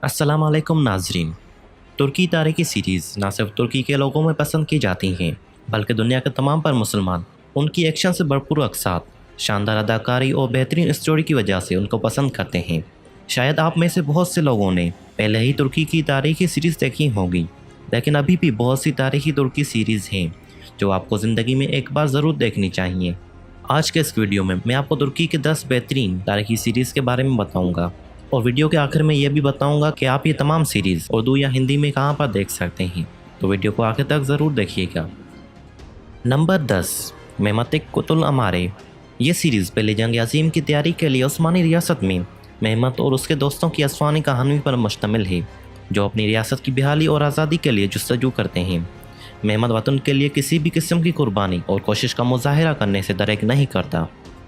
अस्सलाम वालेकुम नाजरीन। तुर्की तारीखी सीरीज़ न सिर्फ तुर्की के लोगों में पसंद की जाती हैं बल्कि दुनिया के तमाम पर मुसलमान उनकी एक्शन से भरपूर अक्सात, शानदार अदाकारी और बेहतरीन स्टोरी की वजह से उनको पसंद करते हैं। शायद आप में से बहुत से लोगों ने पहले ही तुर्की की तारीखी सीरीज़ देखी होगी, लेकिन अभी भी बहुत सी तारीखी तुर्की सीरीज़ हैं जो आपको ज़िंदगी में एक बार ज़रूर देखनी चाहिए। आज के इस वीडियो में मैं आपको तुर्की के 10 बेहतरीन तारीखी सीरीज़ के बारे में बताऊंगा और वीडियो के आखिर में यह भी बताऊंगा कि आप ये तमाम सीरीज़ उर्दू या हिंदी में कहां पर देख सकते हैं, तो वीडियो को आखिर तक ज़रूर देखिएगा। नंबर 10, मेहमत कुतुल अमारे। ये सीरीज़ पहले जंग अजीम की तैयारी के लिए उस्मानी रियासत में मेहमत और उसके दोस्तों की अफसानी कहानी पर मुश्तमिल है, जो अपनी रियासत की बहाली और आज़ादी के लिए जस्तजू करते हैं। मेहमत वतन के लिए किसी भी किस्म की कुर्बानी और कोशिश का मुजाहिरा करने से दरेक नहीं करता।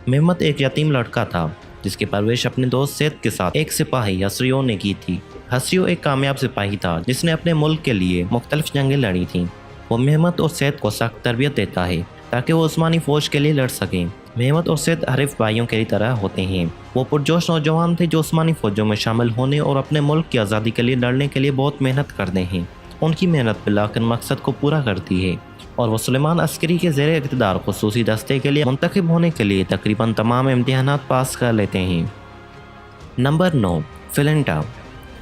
मेहमत एक यतीम लड़का था जिसकी परवरिश अपने दोस्त सैद के साथ एक सिपाही हसरियो ने की थी। हसरियो एक कामयाब सिपाही था जिसने अपने मुल्क के लिए मुख्तलिफ जंगें लड़ी थीं। वो मेहमत और सैद को सख्त तरबियत देता है ताकि वो उस्मानी फ़ौज के लिए लड़ सकें। मेहमत और सैद हरीफ भाइयों की तरह होते हैं। वो पुरजोश नौजवान थे जो उस्मानी फ़ौजों में शामिल होने और अपने मुल्क की आज़ादी के लिए लड़ने के लिए बहुत मेहनत करते हैं। उनकी मेहनत बिलाखिर मकसद को पूरा करती है और वो सुलेमान अस्करी के ज़ेरे इक़्तिदार ख़ुसूसी दस्ते के लिए मुंतखब होने के लिए तकरीबन तमाम इम्तिहानात पास कर लेते हैं। नंबर 9, फिलिंटा।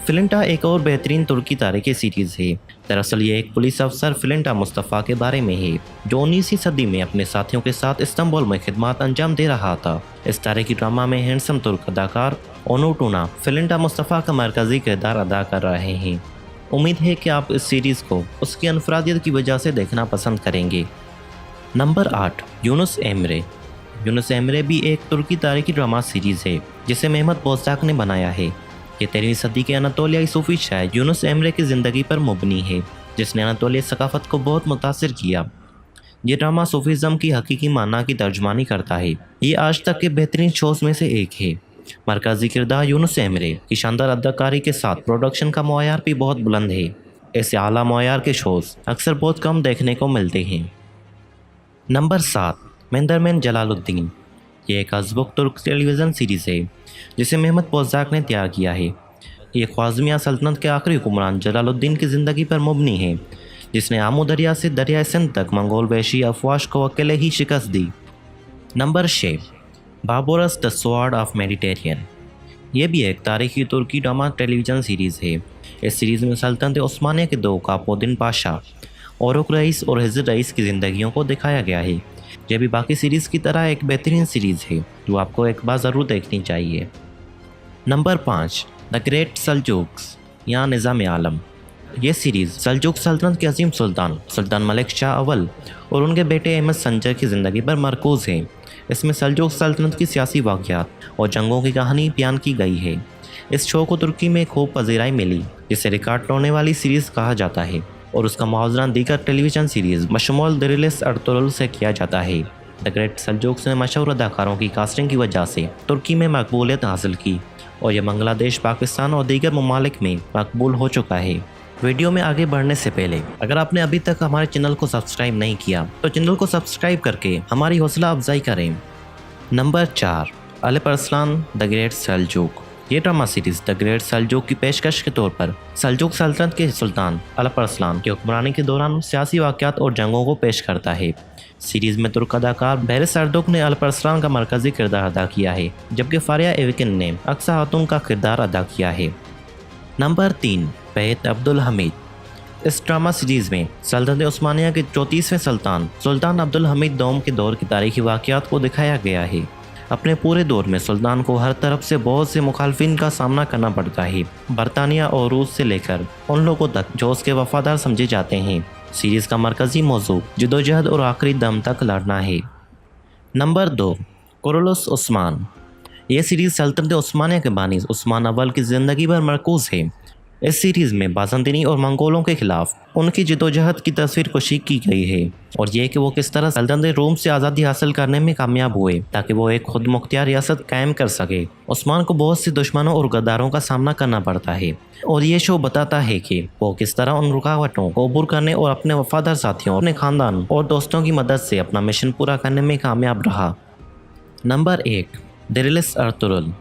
फिलिंटा एक और बेहतरीन तुर्की तारीखी सीरीज़ है। दरअसल ये एक पुलिस अफसर फिलिंटा मुस्तफ़ा के बारे में है जो 19वीं सदी में अपने साथियों के साथ इस्तांबुल में खिदमत अंजाम दे रहा था। इस तारीखी ड्रामा में हैंडसम तुर्क अदाकार ओनू टूना फिलिंटा मुस्तफ़ा का मरकज़ी किरदार अदा कर रहे हैं। उम्मीद है कि आप इस सीरीज़ को उसकी अनफरादियत की वजह से देखना पसंद करेंगे। Number 8, Yunus Emre. Yunus Emre भी एक तुर्की तारीखी ड्रामा सीरीज़ है जिसे मेहमत बोज़दाक ने बनाया है। ये 13वीं सदी के अनातोलियाई सूफी शायर यूनुस एमरे की ज़िंदगी पर मुबनी है जिसने अनातोलियाई सकाफ़त को बहुत मुतासिर किया। ये ड्रामा सूफीज़म की हकीकी माना की तर्जमानी करता है। ये आज तक के बेहतरीन शोज़ में से एक है। मरकज़ी किरदार यूनुस एमरे की शानदार अदाकारी के साथ प्रोडक्शन का मयार भी बहुत बुलंद है। ऐसे आला मयार के शोज़ अक्सर बहुत कम देखने को मिलते हैं। नंबर 7, मेंदरमेन जलालुद्दीन। ये एक अज़बुक तुर्क टेलीविज़न सीरीज़ है जिसे मेहमत बोज़दाक ने तैयार किया है। ये ख्वाज़मिया सल्तनत के आखिरी हुक्मरान जलालुद्दीन की ज़िंदगी पर मुबनी है जिसने आमू दरिया से दरिया सिंध तक मंगोल वहशी अफवाज को अकेले ही शिकस्त दी। Number 6, Barbaros the sword of Mediterranean. ये भी एक तारीखी तुर्की ड्रामा टेलीविज़न सीरीज़ है। इस सीरीज़ में सल्तनत उस्मानिया के दो कापोद्दीन पाशा, औरुक रईस और हिज़्र रईस की ज़िंदगियों को दिखाया गया है। यह भी बाकी सीरीज़ की तरह एक बेहतरीन सीरीज़ है जो आपको एक बार ज़रूर देखनी चाहिए। नंबर 5, द ग्रेट सल्जूक्स या निज़ाम आलम। ये सीरीज़ सल्जूक सल्तनत के अजीम सुल्तान मलिक शाह अव्वल और उनके बेटे अहमद संजर की ज़िंदगी पर मरकूज़ है। इसमें सल्जूक सल्तनत की सियासी वाक़यात और जंगों की कहानी बयान की गई है। इस शो को तुर्की में खूब पज़ीराई मिली जिसे रिकॉर्ड तोड़ने वाली सीरीज़ कहा जाता है और उसका मुआवजा दीगर टेलीविज़न सीरीज़ बशमूल दिरिलिस अर्तुगरुल से किया जाता है। द ग्रेट सल्जूक्स ने मशहूर अदाकारों की कास्टिंग की वजह से तुर्की में मकबूलियत हासिल की और यह बांग्लादेश, पाकिस्तान और दीगर ममालिक में मकबूल हो चुका है। वीडियो में आगे बढ़ने से पहले अगर आपने अभी तक हमारे चैनल को सब्सक्राइब नहीं किया तो चैनल को सब्सक्राइब करके हमारी हौसला अफजाई करें। Number 4, Alparslan the great Seljuk. ये drama series the great Seljuk की पेशकश के तौर पर सल्जूक सल्तनत के सुल्तान अलपरस्लान की हुक्मरानी के दौरान सियासी वाक़यात और जंगों को पेश करता है। सीरीज़ में तुर्क अदाकार बैरिस अर्दुक ने अलपरस्लान का मरकज़ी किरदार अदा किया है जबकि फारिया एविकिन ने अक्सा खातून का किरदार अदा किया है। नंबर 3, बैत अब्दुल हमीद। इस ड्रामा सीरीज़ में सल्तनत उस्मानिया के 34वें सुल्तान अब्दुल हमीद दोम के दौर की तारीखी वाक़यात को दिखाया गया है। अपने पूरे दौर में सुल्तान को हर तरफ से बहुत से मुखालफिन का सामना करना पड़ता है, बरतानिया और रूस से लेकर उन लोगों तक जो उसके वफादार समझे जाते हैं। सीरीज़ का मरकज़ी मौजू जदोजहद और आखिरी दम तक लड़ना है। Number 2, Kurulus Usman. यह सीरीज़ सल्तनत उस्मानिया के बानी उस्मान अव्वल की ज़िंदगी पर मरकूज़ है। इस सीरीज़ में बाज़ंतीनी और मंगोलों के खिलाफ उनकी जदोजहद की तस्वीर कशी की गई है और ये कि वो किस तरह सल्तनत रोम से आज़ादी हासिल करने में कामयाब हुए ताकि वो एक खुद मुख्तियार रियासत कायम कर सके। उस्मान को बहुत से दुश्मनों और गद्दारों का सामना करना पड़ता है और ये शो बताता है कि वो किस तरह उन रुकावटों को अबूर करने और अपने वफादार साथियों, अपने ख़ानदान और दोस्तों की मदद से अपना मिशन पूरा करने में कामयाब रहा। Number 1, Dirilis Ertugrul.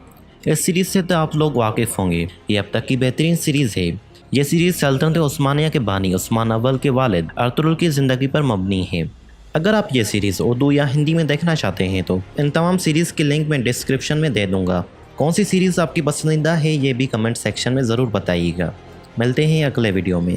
اس سیریز سے تو آپ لوگ واقف ہوں گے، یہ اب تک کی بہترین سیریز ہے۔ یہ سیریز سلطنت عثمانیہ کے بانی عثمان اول کے والد ارطغرل کی زندگی پر مبنی ہے۔ اگر آپ یہ سیریز اردو یا ہندی میں دیکھنا چاہتے ہیں تو ان تمام سیریز کی لنک میں ڈسکرپشن میں دے دوں گا۔ کون سی سیریز آپ کی پسندیدہ ہے یہ بھی کمنٹ سیکشن میں ضرور بتائیے گا۔ ملتے ہیں اگلے ویڈیو میں۔